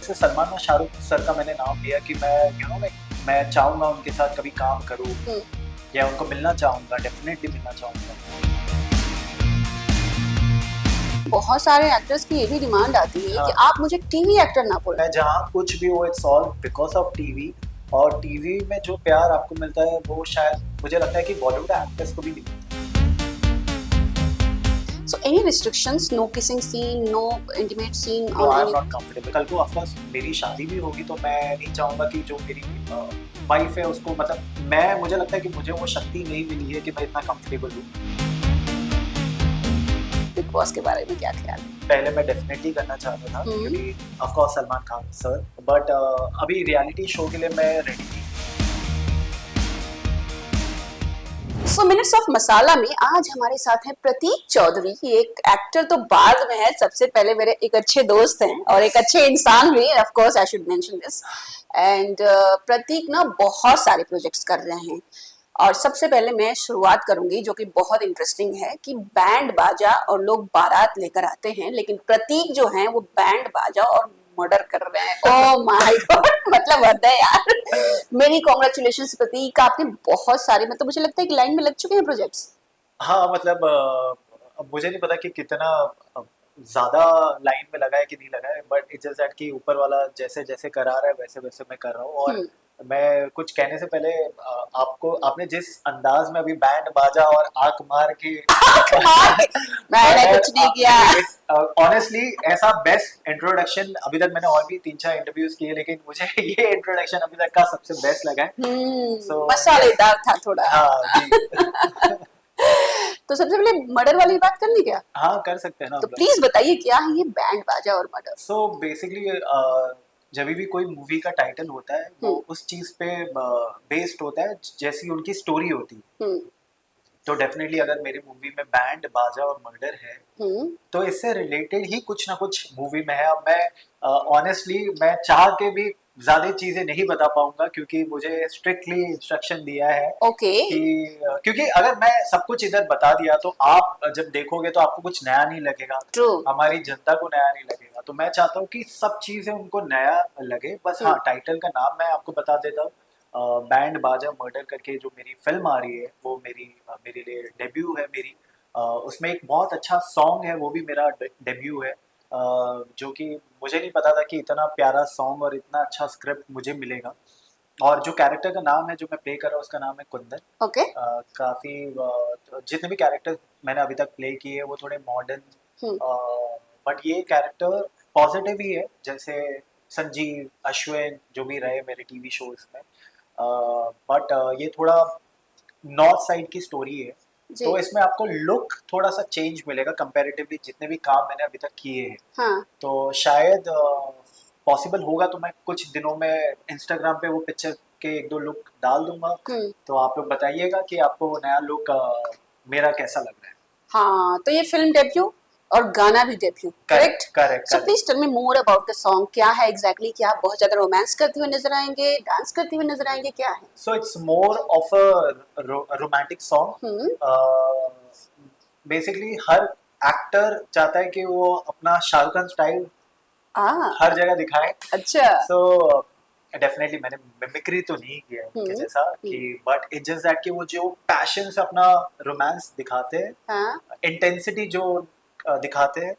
से सलमान और शाहरुख सर का मैंने नाम लिया कि मैं मैं चाहूँगा उनके साथ कभी काम करूँ या उनको मिलना चाहूँगा, डेफिनेटली मिलना चाहूँगा। बहुत सारे एक्टर्स की ये भी डिमांड आती है कि आप मुझे टीवी एक्टर ना बोलें। मैं जहाँ कुछ भी हो it's all because of TV, और टीवी में जो प्यार आपको मिलता है वो शायद मुझे लगता है कि बॉलीवुड एक्टर्स को भी नहीं मिलता। So any restrictions? No kissing scene, no intimate scene No, on I am any. not comfortable. कल को ऑफ कोर्स मेरी शादी भी होगी तो मैं नहीं चाहूँगा कि जो मेरी वाइफ है उसको, मतलब मुझे लगता है कि मुझे वो शक्ति नहीं मिली है कि मैं इतना कंफर्टेबल हूँ। बिग बॉस के बारे में क्या ख्याल है? पहले मैं डेफिनेटली करना चाहता था क्योंकि of course Salman Khan sir, but अभी रियलिटी शो के लिए मैं रेडी नहीं। सो मिनट्स ऑफ मसाला में आज हमारे साथ हैं प्रतीक चौधरी। एक एक्टर तो बाद में है, सबसे पहले मेरे एक अच्छे दोस्त हैं और एक अच्छे इंसान भी, of course I should mention this. And Prateek ना बहुत सारे प्रोजेक्ट्स कर रहे हैं, और सबसे पहले मैं शुरुआत करूंगी जो कि बहुत इंटरेस्टिंग है कि बैंड बाजा और लोग बारात लेकर आते हैं, लेकिन प्रतीक जो है वो बैंड बाजा और मर्डर कर रहे हैं। ओह माय गॉड, मतलब हद है यार। मेरी कॉन्ग्रेचुलेशंस प्रतीक, आपके बहुत सारे, मतलब मुझे लगता है कि लाइन में लग चुके हैं प्रोजेक्ट्स। हाँ मतलब अब मुझे नहीं पता कि कितना ज्यादा लाइन में लगा है कि नहीं लगा है, बट इट्स जस्ट दैट कि ऊपर वाला जैसे जैसे करा रहा है वैसे वैसे मैं कर रहा हूँ। और मैं कुछ कहने से पहले आपको, आपने जिस अंदाज में अभी बैंड बाजा और आंख मार के मैंने कुछ नहीं किया। ऑनेस्टली ऐसा बेस्ट इंट्रोडक्शन अभी तक मैंने और भी 3-4 इंटरव्यूज किए, लेकिन मुझे ये इंट्रोडक्शन अभी तक का सबसे बेस्ट लगा है। मसालेदार था थोड़ा। हाँ जी। तो सबसे पहले मर्डर वाली बात करनी क्या? हाँ कर सकते हैं ना तो हम लोग। प्लीज बताइए क्या है ये बैंड बाजा और मर्डर? सो बेसिकली जब भी कोई मूवी का टाइटल होता है वो उस चीज पे बेस्ड होता है जैसी उनकी स्टोरी होती है। तो डेफिनेटली अगर मेरी मूवी में बैंड बाजा और मर्डर है तो इससे रिलेटेड ही कुछ ना कुछ मूवी में है। अब मैं ऑनेस्टली मैं चाह के भी ज्यादा चीजें नहीं बता पाऊंगा क्योंकि मुझे स्ट्रिक्टली इंस्ट्रक्शन दिया है कि क्योंकि अगर मैं सब कुछ इधर बता दिया तो आप जब देखोगे तो आपको कुछ नया नहीं लगेगा, हमारी जनता को नया नहीं लगेगा। तो मैं चाहता हूँ कि सब चीजें उनको नया लगे। बस हाँ, टाइटल का नाम मैं आपको बता देता हूँ, बैंड बाजा मर्डर करके जो मेरी फिल्म आ रही है वो मेरे लिए डेब्यू है मेरी। उसमें एक बहुत अच्छा सॉन्ग है, वो भी मेरा डेब्यू है, जो कि मुझे नहीं पता था कि इतना प्यारा सॉन्ग और इतना अच्छा स्क्रिप्ट मुझे मिलेगा। और जो कैरेक्टर का नाम है जो मैं प्ले कर रहा हूँ उसका नाम है कुंदन। काफ़ी जितने भी कैरेक्टर मैंने अभी तक प्ले किए वो थोड़े मॉडर्न, बट ये कैरेक्टर पॉजिटिव ही है, जैसे संजीव अश्विन जो भी रहे मेरे टीवी शोज में। बट ये थोड़ा नॉर्थ साइड की स्टोरी है, तो इसमें आपको लुक थोड़ा सा चेंज मिलेगा कंपैरेटिवली जितने भी काम मैंने अभी तक किए हैं। तो शायद पॉसिबल होगा तो मैं कुछ दिनों में इंस्टाग्राम पे वो पिक्चर के 1-2 लुक डाल दूंगा, तो आप लोग बताइएगा कि आपको वो नया लुक मेरा कैसा लग रहा है। हाँ, तो ये फिल्म डेब्यू और गाना भी debut, correct? Correct. So please tell me more about the song. क्या है एग्जैक्टली? क्या आप बहुत ज्यादा रोमांस करते हुए नजर आएंगे, डांस करते हुए नजर आएंगे, क्या है? So it's more of a romantic song. Basically her actor चाहता है कि वो अपना शाहरुख खान स्टाइल हर जगह दिखाए। अच्छा। सो डेफिनेटली मैंने मिमिक्री तो नहीं किया उनके जैसा कि, बट इट्स जस्ट दैट कि वो जो पैशन से अपना रोमांस दिखाते हैं, इंटेंसिटी जो दिखाते हैं,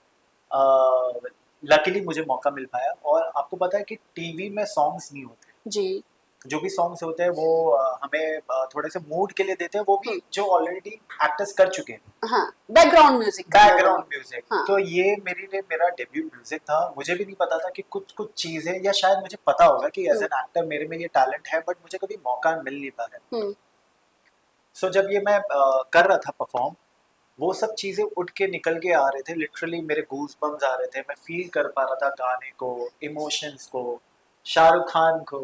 लकीली मुझे मौका मिल पाया। और आपको पता है कि टीवी में सॉन्ग्स नहीं होते जी, जो भी सॉन्ग्स होते हैं वो हमें थोड़े से मूड के लिए देते हैं, वो भी जो ऑलरेडी एक्टर्स कर चुके हैं। हाँ, बैकग्राउंड म्यूजिक। तो ये मेरे लिए मेरा डेब्यू म्यूजिक था। मुझे भी नहीं पता था कि कुछ कुछ चीजें, या शायद मुझे पता होगा कि एज एन एक्टर मेरे में ये टैलेंट है, बट मुझे कभी मौका मिल नहीं पा रहा। सो जब ये मैं कर रहा था परफॉर्म, वो सब चीजें उठ के निकल के आ रहे थे, लिटरली मेरे गूज बम्स आ रहे थे, मैं फील कर पा रहा था गाने को, इमोशंस को, शाहरुख खान को।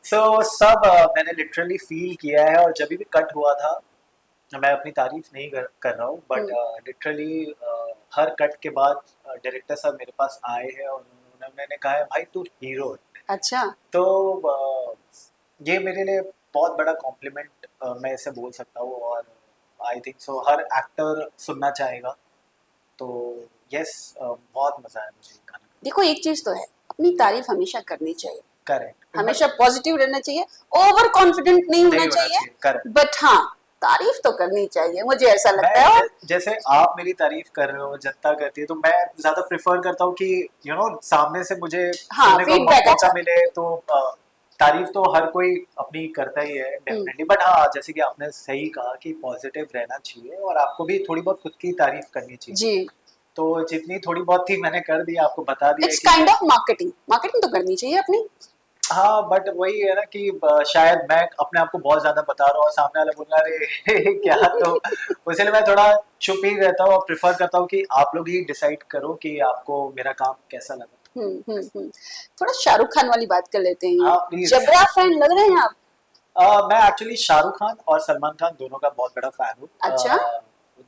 सो सब मैंने लिटरली फील किया है। और जब भी कट हुआ था, मैं अपनी तारीफ नहीं कर रहा हूँ, बट लिटरली हर कट के बाद डायरेक्टर साहब मेरे पास आए हैं और उन्होंने कहा है भाई तू हीरो है। अच्छा। तो ये मेरे लिए बहुत बड़ा कॉम्प्लीमेंट मैं इसे बोल सकता हूँ, और I think so her actor सुनना चाहेगा। तो यस, बहुत मज़ा आया मुझे गाना। देखो एक चीज तो है, अपनी तारीफ हमेशा करनी चाहिए, करेक्ट, हमेशा पॉजिटिव रहना चाहिए, ओवर कॉन्फिडेंट नहीं होना चाहिए, करेक्ट। बट हाँ तारीफ तो करनी चाहिए, मुझे ऐसा लगता मैं है। और जैसे आप मेरी तारीफ कर रहे हो, जनता करती है, तो मैं ज्यादा प्रेफर करता हूँ कि सामने से मुझे हाँ सुनने को फीडबैक मौका अच्छा। मिले, तो तारीफ तो हर कोई अपनी करता ही है डेफिनेटली, बट हाँ जैसे कि आपने सही कहा कि पॉजिटिव रहना चाहिए और आपको भी थोड़ी बहुत खुद की तारीफ करनी चाहिए। जी, तो जितनी थोड़ी बहुत थी मैंने कर दी, आपको बता दिया इट्स कि काइंड ऑफ मार्केटिंग, मार्केटिंग तो करनी चाहिए अपनी। हाँ, बट वही है ना कि शायद मैं अपने आप को बहुत ज्यादा बता रहा हूँ और सामने वाला बोल रहा है अरे क्या, तो इसलिए मैं थोड़ा चुप ही रहता हूँ और प्रेफर करता हूँ कि आप लोग ही डिसाइड करो कि आपको मेरा काम कैसा लगा। हम्म। थोड़ा शाहरुख खान वाली बात कर लेते हैं, हाँ प्लीज। जबरा फैन लग रहे हैं आप। मैं एक्चुअली शाहरुख खान और सलमान खान दोनों का बहुत बड़ा फैन हूँ। अच्छा।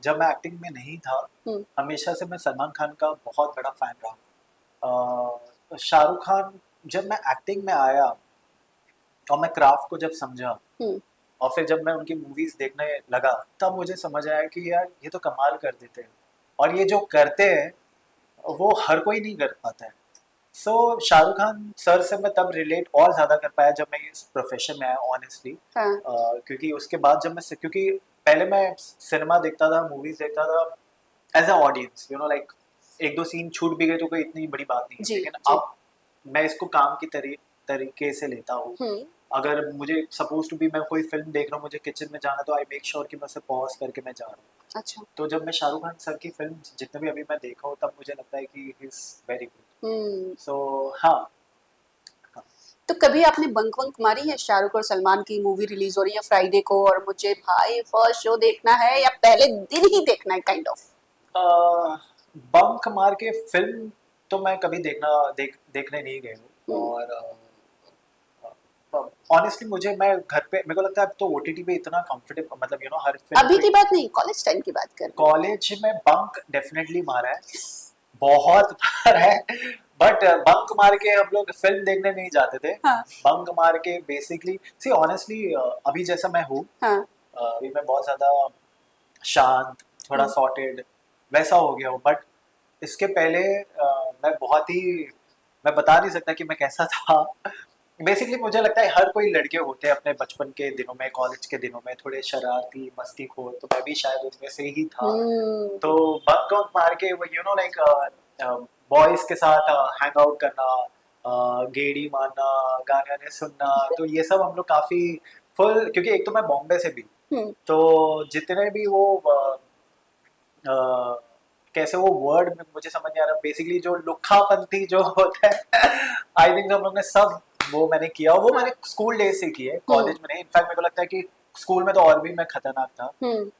जब मैं एक्टिंग में नहीं था, हम्म हमेशा से मैं सलमान खान का बहुत बड़ा फैन रहा। शाहरुख खान, जब मैं एक्टिंग में आया और मैं क्राफ्ट को जब समझा हम्म और फिर जब मैं उनकी मूवीज देखने लगा, तब मुझे समझ आया कि यार ये तो कमाल कर देते हैं, और ये जो करते हैं वो हर कोई नहीं कर पाता है। सो शाहरुख खान सर से मैं तब रिलेट और ज़्यादा कर पाया जब मैं इस प्रोफेशन में आया ऑनेस्टली। हाँ क्योंकि उसके बाद जब मैं क्योंकि पहले मैं सिनेमा देखता था, मूवीज देखता था एज अ ऑडियंस, लाइक एक दो सीन छूट भी गए तो कोई इतनी बड़ी बात नहीं है, जी लेकिन जी। अब मैं इसको काम की तरीके से लेता हूँ। हम्म अगर मुझे सपोज टू बी मैं कोई फिल्म देख रहा हूँ, मुझे किचन में जाना, तो आई मेक श्योर कि मैं उसे पॉज करके मैं जा रहा हूँ। अच्छा। तो जब मैं शाहरुख खान सर की फिल्म जितने भी अभी मैं देखा हूँ, तब मुझे लगता है कि ही इज वेरी गुड। हम्म। सो हाँ। हाँ। तो कभी आपने बंक वंक मारी है, शाहरुख और सलमान की मूवी रिलीज हो रही है फ्राइडे को और मुझे भाई फर्स्ट शो देखना है या पहले दिन ही देखना है काइंड ऑफ। बंक मार के फिल्म तो मैं कभी देखने नहीं गया हूँ, हम्म। और ऑनेस्टली मैं घर पे, मेरे को लगता है अब तो ओटीटी पे इतना कंफर्टेबल, मतलब हर फिल्म अभी पे। की बात नहीं, कॉलेज टाइम की बात कर रही कॉलेज में बंक डेफिनेटली मारा है, बहुत बार है, बट बंक मार के हम लोग फिल्म देखने नहीं जाते थे। हूँ। हाँ बंक मार के बेसिकली सी ऑनेस्टली, अभी जैसा मैं हूँ, हाँ। अभी मैं बहुत ज्यादा शांत, थोड़ा हम्म सॉर्टेड वैसा हो गया हूँ, बट इसके पहले मैं बहुत ही, मैं बता नहीं सकता कि मैं कैसा था। बेसिकली मुझे लगता है हर कोई लड़के होते हैं अपने बचपन के दिनों में, कॉलेज के दिनों में थोड़े शरारती मस्तीखोर, तो मैं भी शायद उनमें से ही था। तो हम्म। बंक वंक मार के वो लाइक बॉयज के साथ हैंग आउट करना, गेड़ी मारना, गाने वाने सुनना, तो ये सब हम लोग काफी फुल, क्योंकि एक तो मैं बॉम्बे से भी, हम्म। तो जितने भी वो अ, कैसे वो वर्ड में मुझे समझ नहीं आ रहा, बेसिकली जो लुक्खापंथी जो होता है आई थिंक हम लोग ने सब वो मैंने किया, और वो मैंने स्कूल डेज से की है, हम्म कॉलेज में नहीं। इनफैक्ट मेरे को लगता है कि स्कूल में तो और भी मैं खतरनाक था। हम्म।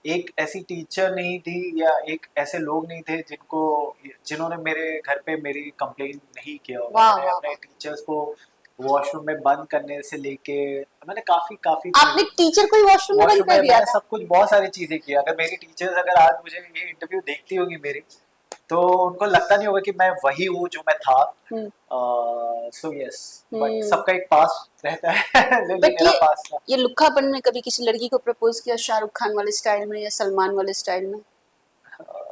एक ऐसी टीचर नहीं थी या एक ऐसे लोग नहीं थे जिन्होंने मेरे घर पे मेरी कंप्लेन नहीं किया होगा। वाह मैंने वाह अपने वाह। टीचर्स को वॉशरूम में बंद करने से लेके, मैंने काफी काफी आपने चीजें, टीचर को ही वॉशरूम में बंद वॉशरूम कर में दिया मैंने था। सब कुछ बहुत सारी चीजें की। अगर मेरी टीचर्स अगर आज मुझे ये इंटरव्यू देखती होगी मेरी, तो उनको लगता नहीं होगा कि मैं वही हूँ जो मैं था। हम्म सो यस, बट हम्म। सबका एक पास रहता है जो बट मेरा पास था। ये लुक्खापन में कभी किसी लड़की को प्रपोज किया शाहरुख खान वाले स्टाइल में या सलमान वाले स्टाइल में?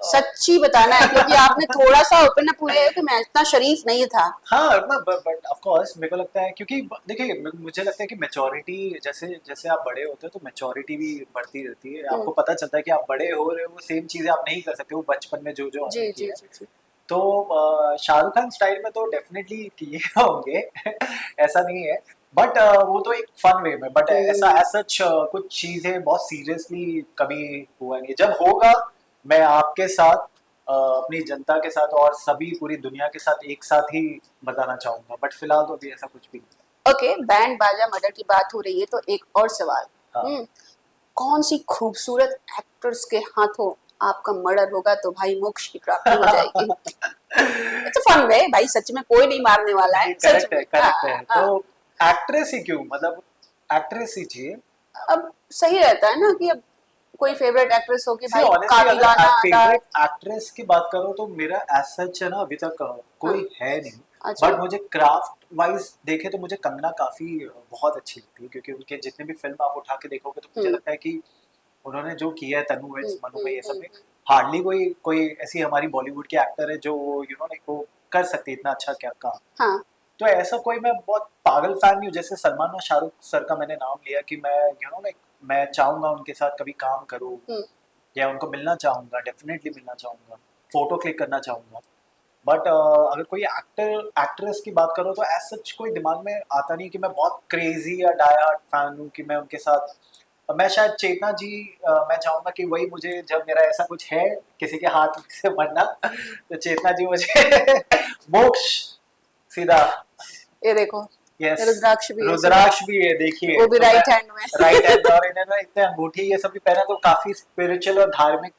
सच्ची बताना है क्योंकि आपने थोड़ा सा ओपन अप हुए हो कि मैं इतना शरीफ नहीं था। हाँ, बट ऑफ कोर्स मेरे को लगता है, क्योंकि देखिए मुझे लगता है कि मैच्योरिटी, जैसे जैसे आप बड़े होते हो तो मैच्योरिटी भी बढ़ती रहती है, हम्म। आपको पता चलता है कि आप बड़े हो रहे हो, सेम चीजें आप नहीं कर सकते वो बचपन में जो जो जी आपने जी किया है। जी जी। तो शाहरुख खान स्टाइल में तो डेफिनेटली किए होंगे ऐसा नहीं है, बट वो तो एक फन वे में, बट ऐसा हम्म। एज सच कुछ चीजें बहुत सीरियसली कभी हुआ नहीं। जब होगा मैं आपके साथ, अपनी जनता के साथ और सभी पूरी दुनिया के साथ एक साथ ही बताना चाहूंगा, बट फिलहाल तो अभी ऐसा कुछ भी नहीं ओके, बैंड बाजा मर्डर की बात हो रही है तो एक और सवाल। है। हाँ। कौन सी खूबसूरत एक्टर्स के हाथों आपका मर्डर होगा तो भाई मोक्ष की प्राप्ति हो जाएगी? इट्स अ फन वे भाई, सच में कोई नहीं मारने वाला है नहीं, सच करेक्ट है, में। हाँ करेक्ट है। हाँ। तो एक्ट्रेस ही क्यों, मतलब एक्ट्रेस ही चाहिए। अब सही रहता है ना कि अब कोई फेवरेट एक्ट्रेस हो कि सी भाई ऑनेस्टली अगर कातिलाना अंदाज। फेवरेट एक्ट्रेस की बात करो तो मेरा एज सच है ना, अभी तक हाँ। कोई है नहीं। अच्छा। बट मुझे क्राफ्ट वाइज देखे तो मुझे कंगना काफी बहुत अच्छी लगती है, क्योंकि उनके जितने भी फिल्म आप उठा के देखोगे तो मुझे हम्म लगता है कि उन्होंने जो किया है, तनु है, मनु में, ये सब में हम्म। हार्डली कोई कोई ऐसी हमारी बॉलीवुड के एक्टर है जो लाइक वो कर सकती है इतना अच्छा क्या काम। हाँ तो ऐसा कोई मैं बहुत पागल फैन नहीं हूँ, जैसे सलमान और शाहरुख सर का मैंने नाम लिया कि मैं लाइक मैं चाहूंगा उनके साथ कभी काम करूँ या उनको मिलना चाहूंगा, डेफिनेटली मिलना चाहूंगा, फोटो क्लिक करना चाहूंगा। बट अगर कोई एक्ट्रेस की बात करो तो एज सच कोई दिमाग में आता नहीं कि मैं बहुत क्रेजी या डाई हार्ट फैन हूँ कि मैं उनके साथ। मैं शायद चेतना जी, मैं चाहूंगा कि वही मुझे, जब मेरा ऐसा कुछ है किसी के हाथ से मरना, तो चेतना जी मुझे मोक्ष सीधा। ये देखो, यस, रुद्राक्ष भी है, रुद्राक्ष भी है, देखिए वो भी तो राइट हैंड में। राइट हैंड, और इन्होंने इतने अंगूठी ये सब भी पहना, तो काफी स्पिरिचुअल और धार्मिक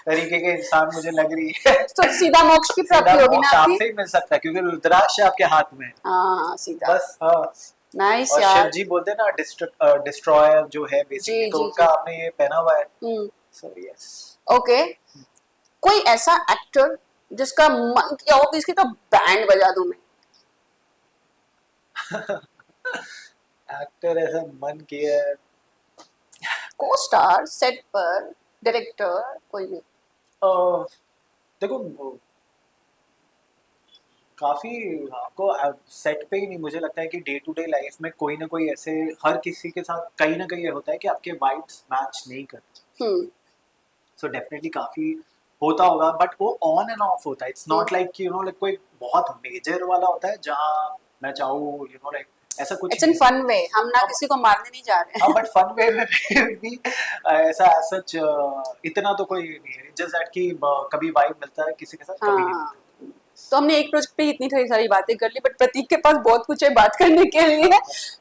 तरीके के इंसान मुझे लग रही है। तो सीधा मोक्ष की सीधा प्राप्ति होगी ना मोक्ष आपकी? आपसे ही मिल सकता है क्योंकि रुद्राक्ष आपके हाथ में है। हाँ सीधा। बस हाँ। नाइस और शिव यार। जी बोलते हैं ना डिस्ट्रॉयर जो है जी बेसिकली, तो जी उनका जी। आपने ये पहना हुआ है। So yes. ओके, कोई ऐसा एक्टर जिसका मन किया हो कि इसकी तो बैंड बजा दूं मैं? एक्टर ऐसा मन किया है। को स्टार, सेट पर, डायरेक्टर, कोई भी। देखो काफी आपको सेट पे ही नहीं, मुझे लगता है कि डे टू डे लाइफ में कोई ना कोई ऐसे हर किसी के साथ कहीं ना कहीं ये होता है कि आपके वाइब्स मैच नहीं करते। सो डेफिनेटली काफी होता होगा, बट वो ऑन एंड ऑफ होता है। इट्स नॉट लाइक कि लाइक कोई बहुत मेजर वाला होता है जहाँ मैं चाहूँ लाइक ऐसा कुछ इट्स इन नहीं फन वे, हम ना है। किसी को मारने नहीं जा रहे हाँ हैं। बट फन वे में भी ऐसा सच इतना तो कोई नहीं है, जस्ट दैट कि कभी वाइब मिलता है किसी के साथ, कभी नहीं हाँ, मिलता। तो हमने एक प्रोजेक्ट पे इतनी सारी बातें कर ली, बट प्रतीक के पास बहुत कुछ है बात करने के लिए।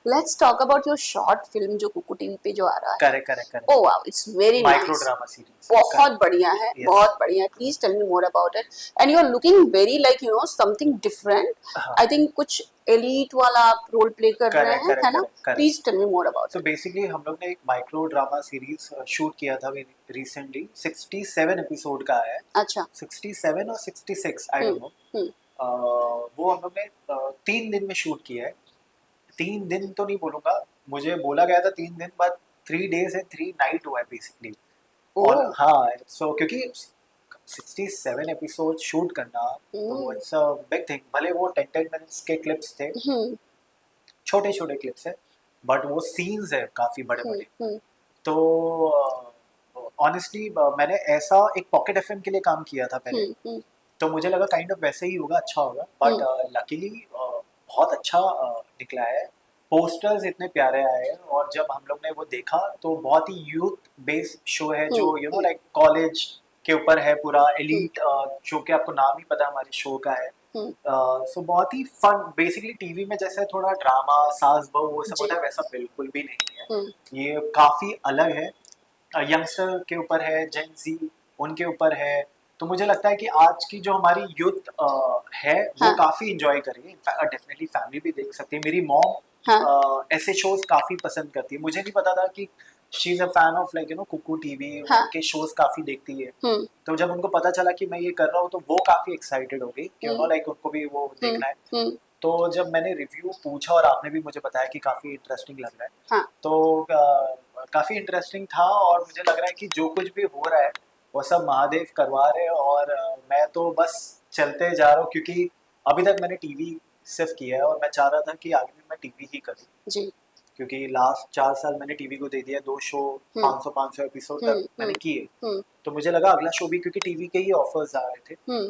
Let's talk about your short film जो कुकू टीवी पे जो आ रहा है। Correct correct correct. Oh wow, it's very micro nice. Drama series बहुत बढ़िया है, Yes. बहुत बढ़िया है। Please tell me more about it. And you are looking very like something different. हाँ। आई थिंक कुछ एलिट वाला आप रोल प्ले कर रहे करेक्ट हैं, है करेक्ट ना? Correct correct. Please tell me more about so it. Basically हम लोग ने एक माइक्रो ड्रामा सीरीज शूट किया था रिसेंटली, 67 एपिसोड का है। अच्छा। 67 और 66 आई डोंट नो। वो हम लोग ने 3 दिन में शूट किया है। 3 दिन तो नहीं बोलूंगा, मुझे बोला गया था 3 दिन, बाद 3 days एंड 3 night हुआ है बेसिकली। और ओह। हाँ, सो क्योंकि 67 एपिसोड शूट करना तो इट्स अ बिग थिंग। भले वो 10 मिनट्स के क्लिप्स थे, छोटे छोटे क्लिप्स है, बट वो सीन्स है काफी बड़े बड़े। तो ऑनेस्टली मैंने ऐसा एक पॉकेट एफएम के लिए काम किया था पहले, तो मुझे लगा काइंड ऑफ वैसे ही होगा, अच्छा होगा, बट लकीली बहुत अच्छा निकला है। पोस्टर्स इतने प्यारे आए, और जब हम लोग ने वो देखा तो बहुत ही यूथ बेस्ड शो है, जो लाइक कॉलेज के ऊपर है पूरा, एलीट जो कि आपको नाम ही पता हमारे शो का है। सो बहुत ही फन, बेसिकली टीवी में जैसे थोड़ा ड्रामा सास बहू वो सब होता है, वैसा बिल्कुल भी नहीं है। ये काफी अलग है, यंगस्टर के ऊपर है, जेन जी उनके ऊपर है। तो मुझे लगता है कि आज की जो हमारी यूथ है वो हाँ। काफी इंजॉय करेगी, डेफिनेटली फैमिली भी देख सकती है। मेरी मॉम हाँ। ऐसे शोज काफी पसंद करती है, मुझे नहीं पता था कि she is a fan of like Kuku TV, हाँ। उनके शोज काफी देखती है। तो जब उनको पता चला कि मैं ये कर रहा हूँ, तो वो काफी एक्साइटेड हो गई कि लाइक उनको भी वो देखना है। तो जब मैंने रिव्यू पूछा और आपने भी मुझे बताया कि काफी इंटरेस्टिंग लग रहा है, हाँ। तो काफी इंटरेस्टिंग था, और मुझे लग रहा है कि जो कुछ भी हो रहा है वो सब महादेव करवा रहे हैं, और मैं तो बस चलते जा रहा हूँ, क्योंकि अभी तक मैंने टीवी सिर्फ किया है, और मैं चाह रहा था कि आगे भी मैं टीवी ही करूँ जी। क्योंकि लास्ट 4 साल मैंने टीवी को दे दिया, 2 शो 500 एपिसोड तक मैंने किए। तो मुझे लगा अगला शो भी, क्योंकि टीवी के ही ऑफर्स आ रहे थे,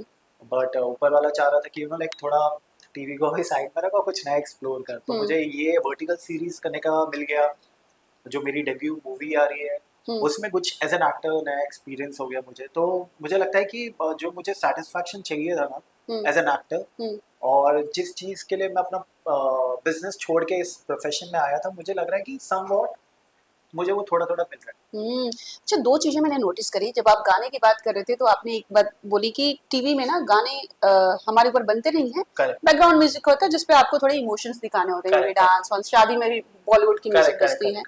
बट ऊपर वाला चाह रहा था कि लाइक थोड़ा टीवी को भी साइड में रखा, कुछ नया एक्सप्लोर कर। तो मुझे ये वर्टिकल सीरीज करने का मिल गया, जो मेरी डेब्यू मूवी आ रही है, उसमें कुछ एज एन एक्टर नया एक्सपीरियंस हो गया मुझे। तो मुझे लगता है कि जो मुझे सेटिस्फैक्शन चाहिए था ना एज एन एक्टर, और जिस चीज़ के लिए मैं अपना बिजनेस छोड़ के इस प्रोफेशन में आया था, मुझे लग रहा है कि समवॉट मुझे वो थोड़ा थोड़ा मिल रहा है। अच्छा, दो चीजें मैंने नोटिस करी। जब आप गाने की बात कर रहे थे तो आपने एक बात बोली कि टीवी में ना गाने हमारे ऊपर बनते नहीं हैं, बैकग्राउंड म्यूजिक होता है जिसपे आपको थोड़े इमोशंस दिखाने होते हैं, डांस वांस, शादी में भी बॉलीवुड की म्यूजिक बजती है।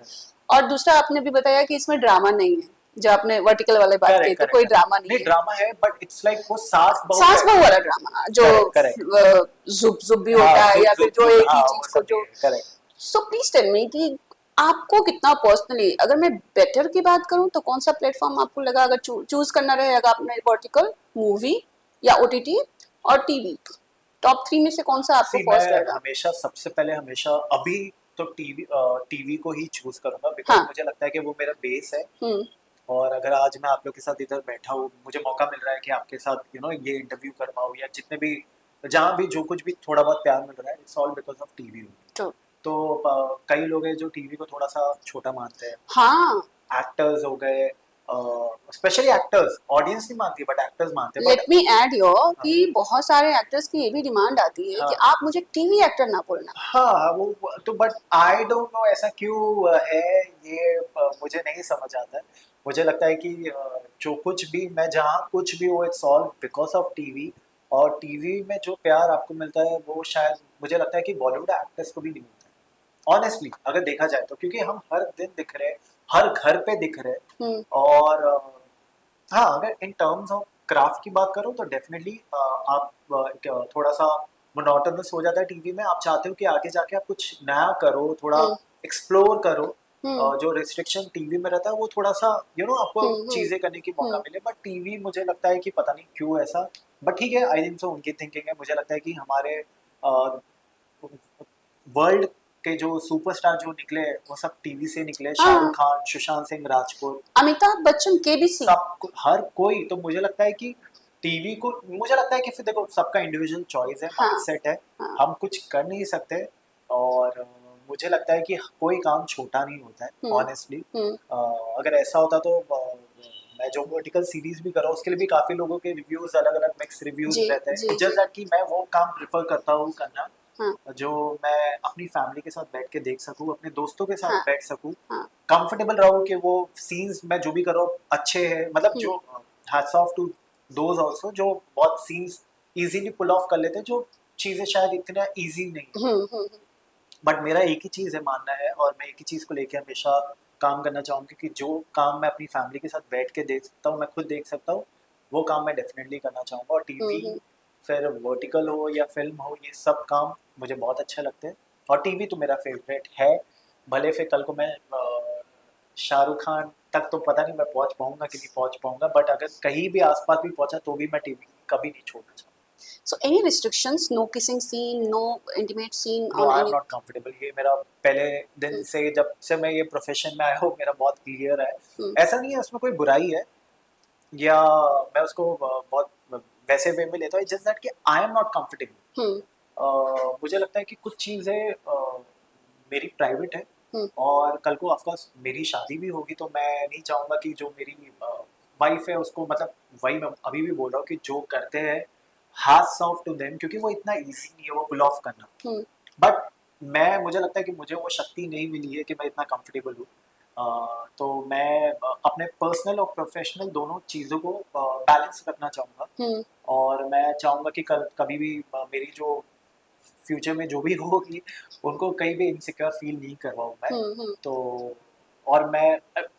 और दूसरा आपने भी बताया कि इसमें ड्रामा नहीं है, जो आपने वर्टिकल वाले बात की थी, कोई ड्रामा नहीं है। ड्रामा है, बट इट्स लाइक वो सास सास बहू वाला ड्रामा, जो जुब जुब भी होता है, या फिर जो एक ही चीज को जो। सो प्लीज टेल मी कि आपको कितना पर्सनली, अगर मैं बेटर की बात करूं तो कौन सा प्लेटफॉर्म आपको लगा, अगर चूज करना रहेगा आपने, वर्टिकल, मूवी या ओटीटी और टीवी? टॉप 3 में से कौन सा आपको सी फर्स्ट मैं रहेगा? हमेशा सबसे पहले हमेशा अभी तो टीवी को ही चूज करूंगा बिकॉज हाँ। मुझे लगता है कि वो मेरा बेस है। हम्म। और अगर आज मैं आप लोग के साथ इधर बैठा हूँ, मुझे मौका मिल रहा है कि आपके साथ ये इंटरव्यू कर पाऊँ या जितने भी जहाँ भी जो कुछ भी थोड़ा बहुत प्यार मिल रहा है, it's all because of TV. True. तो कई लोग हैं जो टीवी को थोड़ा सा छोटा मानते हैं। हाँ। एक्टर्स हो गए, स्पेशली एक्टर्स, ऑडियंस नहीं मानती बट एक्टर्स मानते हैं। Let but me add your हाँ कि बहुत सारे एक्टर्स की ये भी डिमांड आती है कि हाँ आप मुझे टीवी एक्टर ना बोलना। हाँ वो तो बट आई डोंट नो ऐसा क्यों है। ये मुझे नहीं समझ आता है। मुझे लगता है कि जो कुछ भी मैं जहाँ कुछ भी हो, it's all because of TV. और टीवी में जो प्यार आपको मिलता है वो शायद मुझे लगता है कि बॉलीवुड एक्टर्स को भी नहीं मिलता है ऑनेस्टली, अगर देखा जाए तो, क्योंकि हम हर दिन दिख रहे हैं, हर घर पे दिख रहे हैं। और हाँ, अगर इन टर्म्स ऑफ क्राफ्ट की बात करो तो डेफिनेटली आप थोड़ा सा मोनोटोनस हो जाता है टीवी में। आप चाहते हो कि आगे जाके आप कुछ नया करो, थोड़ा हम्म। एक्सप्लोर करो। हम्म। जो रिस्ट्रिक्शन टीवी में रहता है वो थोड़ा सा आपको हम्म। चीजें करने की मौका हम्म। मिले, बट टीवी मुझे लगता है कि पता नहीं क्यों ऐसा। बट ठीक है, आई थिंक सो उनकी थिंकिंग है। मुझे लगता है कि हमारे वर्ल्ड के जो सुपरस्टार जो निकले वो सब टीवी से निकले। शाहरुख हाँ। खान, सुशांत सिंह राजपूत, अमिताभ बच्चन, केबीसी। सब हर कोई। तो मुझे लगता है कि टीवी को, मुझे लगता है कि फिर देखो सबका इंडिविजुअल चॉइस है, हाँ। माइंडसेट है। हाँ। हम कुछ कर नहीं सकते। और मुझे लगता है कि कोई काम छोटा नहीं होता है हम्म। ऑनेस्टली। हम्म। अगर ऐसा होता तो मैं जो वर्टिकल सीरीज भी कर रहा हूँ उसके लिए भी काफी लोगों के रिव्यूज, अलग अलग मिक्स रिव्यूज जी रहते हैं। जी इट्स जी। जस्ट दैट कि मैं वो काम प्रेफर करता हूँ करना हाँ। जो मैं अपनी फैमिली के साथ बैठ के देख सकूँ, अपने दोस्तों के साथ हाँ। बैठ सकूँ, हाँ। कंफर्टेबल रहूँ कि वो सीन्स मैं जो भी कर रहा हूँ अच्छे हैं। मतलब हम्म। जो hats off to those also जो बहुत सीन्स इजीली पुल ऑफ कर लेते हैं, जो चीजें शायद इतना इजी नहीं। हम्म। बट मेरा एक ही चीज है, मानना है, और मैं एक ही चीज को लेकर हमेशा काम करना चाहूंगी कि जो काम मैं अपनी फैमिली के साथ बैठ के देख सकता हूँ, मैं खुद देख सकता हूँ, वो काम मैं डेफिनेटली करना चाहूंगा। और टीवी हम्म। फिर वर्टिकल हो या फिल्म हो, ये सब काम मुझे बहुत अच्छे लगते हैं। और टीवी तो मेरा फेवरेट है। भले फिर कल को मैं शाहरुख खान तक तो पता नहीं मैं पहुंच पाऊंगा कि नहीं पहुंच पाऊंगा, बट अगर कहीं भी आसपास भी पहुंचा तो भी मैं टीवी कभी नहीं छोड़ना चाहूंगा। So any restrictions? No kissing scene, no intimate scene no, on I am any. Not comfortable. ये मेरा पहले दिन से, जब से मैं ये प्रोफेशन में आया हूँ, मेरा बहुत क्लियर है। हम्म। ऐसा नहीं है उसमें कोई बुराई है या मैं उसको बहुत वैसे वे में लेता हूँ। जस्ट दैट कि आई एम नॉट कंफर्टेबल। हम्म। मुझे लगता है कि कुछ चीज़ें मेरी प्राइवेट है। हम्म। और कल को ऑफकोर्स मेरी शादी भी होगी तो मैं नहीं चाहूँगा कि जो मेरी वाइफ है उसको, मतलब वही मैं अभी भी बोल रहा हूँ कि जो करते हैं हैट्स ऑफ टू देम, क्योंकि वो इतना इजी नहीं है वो पुल ऑफ करना। हम्म। बट मैं, मुझे लगता है कि मुझे वो शक्ति नहीं मिली है कि मैं इतना कंफर्टेबल हूँ। तो मैं अपने पर्सनल और प्रोफेशनल दोनों चीज़ों को बैलेंस रखना चाहूँगा। हम्म। और मैं चाहूँगा कि कल कभी भी मेरी जो फ्यूचर में जो भी होगी उनको कहीं भी इनसिक्योर फील नहीं करवाऊँ मैं। हम्म। तो और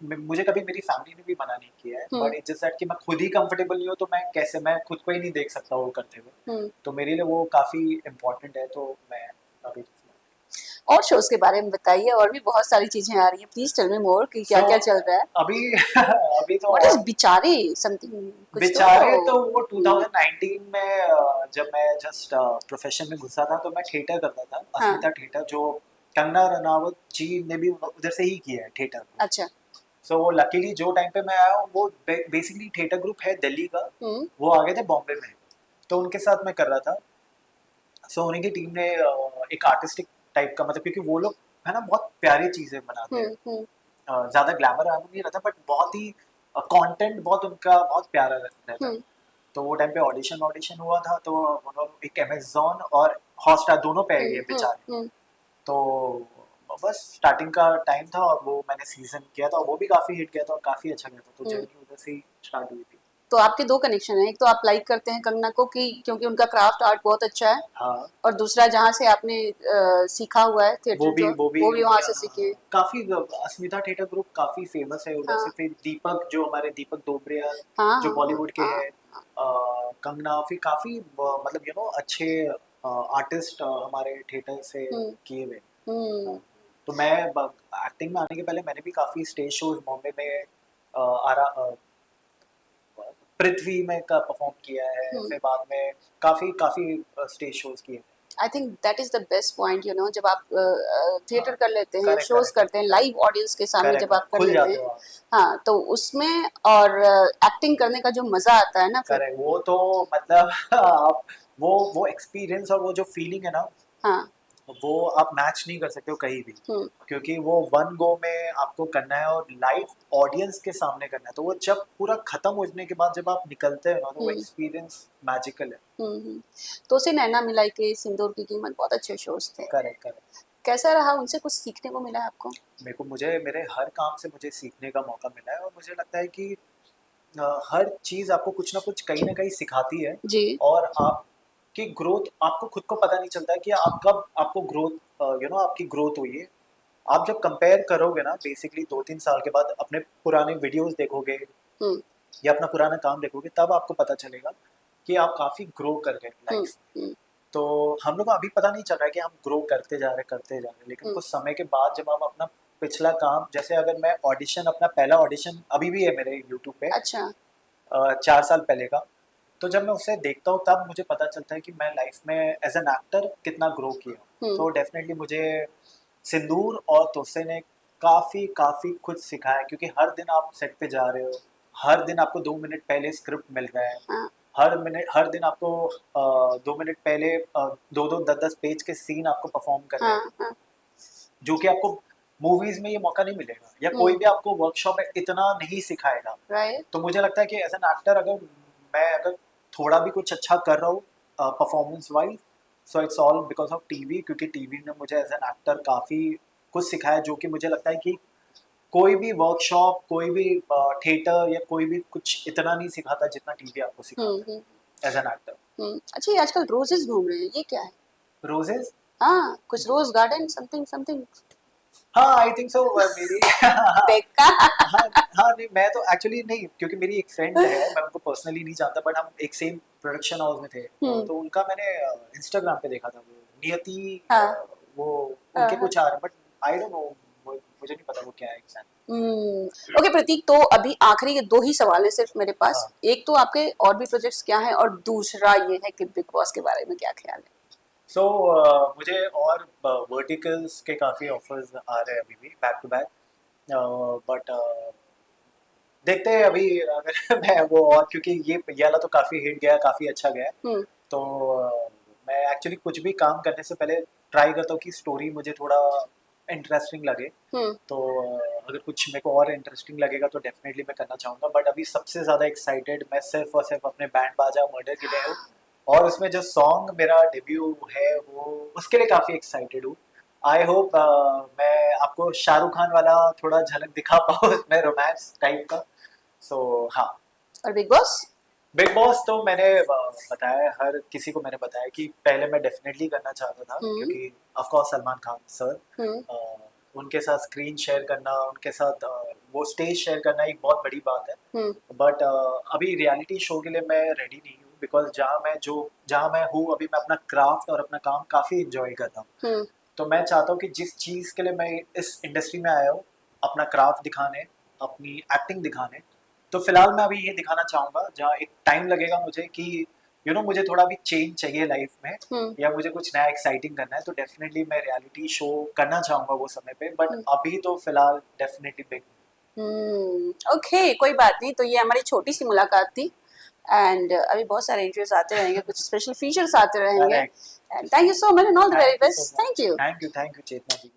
मुझे कभी मेरी फैमिली ने भी मना नहीं किया है, हम्म। बट इट्स जस्ट दैट कि मैं खुद ही कंफर्टेबल नहीं हूँ तो मैं कैसे, मैं खुद को ही नहीं देख सकता वो करते हुए। हम्म। तो मेरे लिए वो काफ़ी इम्पोर्टेंट है। तो मैं अभी और शोज के बारे में बताइए, और भी बहुत सारी चीजें आ रही हैं, प्लीज टेल मी मोर कि क्या सो क्या चल रहा है। अभी अभी तो व्हाट इज बिचारे समथिंग, कुछ बेचारे तो वो हम्म। 2019 में जब मैं जस्ट प्रोफेशन में घुसा था तो मैं थिएटर करता था, हाँ। अस्मिता थिएटर, जो कंगना रनावत जी ने भी उधर से ही किया है थिएटर को। अच्छा। सो लकीली जो टाइम पे मैं आया हूँ वो बेसिकली थिएटर ग्रुप है दिल्ली का, हम्म। वो आ गए थे बॉम्बे में, तो उनके साथ मैं कर रहा था। सो उन्हीं की टीम ने एक आर्टिस्टिक टाइप का, मतलब क्योंकि वो लोग है ना बहुत प्यारी चीजें बनाते हैं। हम्म। ज्यादा ग्लैमर नहीं रहता बट बहुत ही कंटेंट बहुत उनका बहुत प्यारा रहता है। हम्म। तो वो टाइम पे ऑडिशन ऑडिशन हुआ था तो उन्होंने एक अमेजॉन और हॉटस्टार दोनों पे आ गए बेचारे। हम्म। तो बस स्टार्टिंग का टाइम था और वो मैंने सीजन किया था और वो भी काफी हिट गया था और काफी अच्छा गया था, तो हम्म। जर्नी उधर से ही स्टार्ट हुई थी। तो आपके दो कनेक्शन हैं, एक तो आप लाइक करते हैं कंगना को कि क्योंकि उनका क्राफ्ट आर्ट बहुत अच्छा है, हाँ, और दूसरा जहाँ से आपने सीखा हुआ है थिएटर जो, वो भी वो भी वहाँ उनके, से सीखे हैं। काफी अस्मिता थिएटर ग्रुप काफी फेमस है उधर से। हाँ। फिर दीपक, जो हमारे दीपक दोबरिया हाँ। जो हाँ। बॉलीवुड के हाँ। हैं, कंगना, फिर काफी मतलब अच्छे आर्टिस्ट हमारे थिएटर से हम्म। किए हुए। हम्म। तो मैं एक्टिंग में आने के पहले मैंने भी काफी स्टेज शोज बॉम्बे में आरा पृथ्वी में का परफॉर्म किया है। हम्म। फिर बाद में काफी काफी स्टेज शोज किए। I think that is the best point, you know, जब आप थिएटर कर लेते हैं, Correct, शोज correct, करते हैं लाइव ऑडियंस के सामने, correct, जब आप कर खुल लेते जाते हैं, हो आप। हाँ, तो उसमें और एक्टिंग करने का जो मजा आता है ना फिर, करेक्ट, वो तो मतलब आप वो एक्सपीरियंस और वो जो फीलिंग है ना, हाँ, वो आप मैच नहीं कर सकते हो कहीं भी, हम्म, क्योंकि वो वन गो में आपको करना है और लाइव ऑडियंस के सामने करना है। तो वो जब पूरा खत्म होने के बाद जब आप निकलते हैं ना, तो वो हम्म, एक्सपीरियंस मैजिकल है। हम्म। तो उसे नैना मिलाई के, सिंदूर की कीमत, बहुत अच्छे शोज थे। Correct, correct. कैसा रहा, उनसे कुछ सीखने को मिला है आपको? मुझे मेरे हर काम से मुझे सीखने का मौका मिला है, और मुझे लगता है कि हर चीज़ आपको कुछ ना कुछ कहीं ना कहीं सिखाती है। जी। और आपकी ग्रोथ आपको खुद को पता नहीं चलता है कि आप कब आपको ग्रोथ आपकी ग्रोथ हुई है। आप जब कंपेयर करोगे ना, बेसिकली 2-3 साल के बाद अपने पुराने वीडियोस देखोगे हम्म, या अपना पुराना काम देखोगे, तब आपको पता चलेगा कि आप काफ़ी ग्रो कर गए हम्म, लाइफ। हम्म, तो हम लोग को अभी पता नहीं चल रहा है कि हम ग्रो करते जा रहे हैं, लेकिन हम्म, कुछ समय के बाद जब हम अपना पिछला काम, जैसे अगर मैं ऑडिशन, अपना पहला ऑडिशन अभी भी है मेरे यूट्यूब पे, अच्छा, 4 साल पहले का, तो जब मैं उसे देखता हूँ तब मुझे पता चलता है कि मैं लाइफ में एज एन एक्टर कितना ग्रो किया। हम्म, तो डेफिनेटली मुझे सिंदूर और तोसे ने काफ़ी काफ़ी कुछ सिखाया, क्योंकि हर दिन आप सेट पे जा रहे हो, हर दिन आपको 2 मिनट पहले स्क्रिप्ट मिल रहा है, हाँ, हर दिन आपको 2 मिनट पहले 2-2 10-10 पेज के सीन आपको परफॉर्म करने हाँ, हैं, हाँ, जो कि आपको मूवीज में ये मौका नहीं मिलेगा, या कोई हम्म, भी आपको वर्कशॉप में इतना नहीं सिखाएगा। राइट, तो मुझे लगता है कि एज एन एक्टर, अगर थोड़ा भी कुछ अच्छा कर रहा हूँ performance wise, so it's all because of TV, क्योंकि टीवी ने मुझे एज एन एक्टर काफ़ी कुछ सिखाया, जो कि मुझे लगता है कि कोई भी वर्कशॉप, कोई भी थिएटर या कोई भी कुछ इतना नहीं सिखाता जितना टीवी आपको सिखाता हम्म, है एज एन एक्टर। अच्छा, ये आजकल रोजेस घूम रहे हैं, ये क्या है? रोजेस, हाँ, कुछ रोज गार्डन समथिंग समथिंग। हाँ आई थिंक सो, मेरी देखा। हाँ, हाँ, नहीं मैं तो एक्चुअली नहीं, क्योंकि मेरी एक फ्रेंड है, मैं उनको पर्सनली नहीं जानता, बट हम एक सेम प्रोडक्शन हाउस में थे, हम्म, तो उनका मैंने इंस्टाग्राम पे देखा था, वो नियति, हाँ, वो हाँ, उनके हाँ। कुछ आ रहे, बट आई डोंट नो, मुझे नहीं पता वो क्या है एग्जैक्ट। ओके प्रतीक, तो अभी आखिरी के दो ही सवाल है सिर्फ मेरे पास। हाँ, एक तो आपके और भी प्रोजेक्ट्स क्या हैं, और दूसरा ये है कि बिग बॉस के बारे में क्या ख्याल है? सो मुझे और वर्टिकल्स के काफ़ी ऑफर्स आ रहे हैं अभी भी बैक टू बैक, बट देखते हैं अभी अगर मैं वो, और क्योंकि ये वाला तो काफ़ी हिट गया, काफ़ी अच्छा गया, हम्म, तो मैं एक्चुअली कुछ भी काम करने से पहले ट्राई करता हूँ कि स्टोरी मुझे थोड़ा इंटरेस्टिंग लगे। हम्म, तो अगर कुछ मेरे को और इंटरेस्टिंग लगेगा तो डेफिनेटली मैं करना चाहूँगा, बट अभी सबसे ज़्यादा एक्साइटेड मैं सिर्फ और सिर्फ अपने बैंड बाजा मर्डर के लिए हूँ, और उसमें जो सॉन्ग मेरा डेब्यू है वो, उसके लिए काफ़ी एक्साइटेड हूँ। आई होप मैं आपको शाहरुख खान वाला थोड़ा झलक दिखा पाऊँ उसमें, रोमांस टाइप का। सो हाँ, और बिग बॉस? बिग बॉस तो मैंने बताया, हर किसी को मैंने बताया कि पहले मैं डेफिनेटली करना चाहता था, हम्म, क्योंकि of course Salman Khan sir, hmm, उनके साथ स्क्रीन शेयर करना, उनके साथ वो स्टेज शेयर करना एक बहुत बड़ी बात है। हम्म, बट अभी रियलिटी शो के लिए मैं रेडी नहीं हूँ, बिकॉज जहाँ मैं हूँ अभी, मैं अपना क्राफ्ट और अपना काम काफ़ी इंजॉय कर रहा हूँ। हम्म, तो मैं चाहता हूँ कि जिस चीज़ के लिए मैं इस इंडस्ट्री में आया हूँ, अपना क्राफ्ट दिखाने, अपनी एक्टिंग दिखाने, तो फिलहाल मैं अभी ये दिखाना चाहूँगा, जहाँ एक टाइम लगेगा मुझे कि मुझे थोड़ा भी चेंज चाहिए लाइफ में, हम्म, या मुझे कुछ नया एक्साइटिंग करना है, तो डेफिनेटली मैं रियलिटी शो करना चाहूँगा वो समय पे, बट हम्म, अभी तो फिलहाल डेफिनेटली बिग। ओके, कोई बात नहीं, तो ये हमारी छोटी सी मुलाकात थी। एंड अभी बहुत सारे इंटरव्यूज आते रहेंगे, कुछ स्पेशल फीचर्स आते रहेंगे। Correct. And thank you so much and all the very thank you so best, thank much, you. Thank you Chetna ji.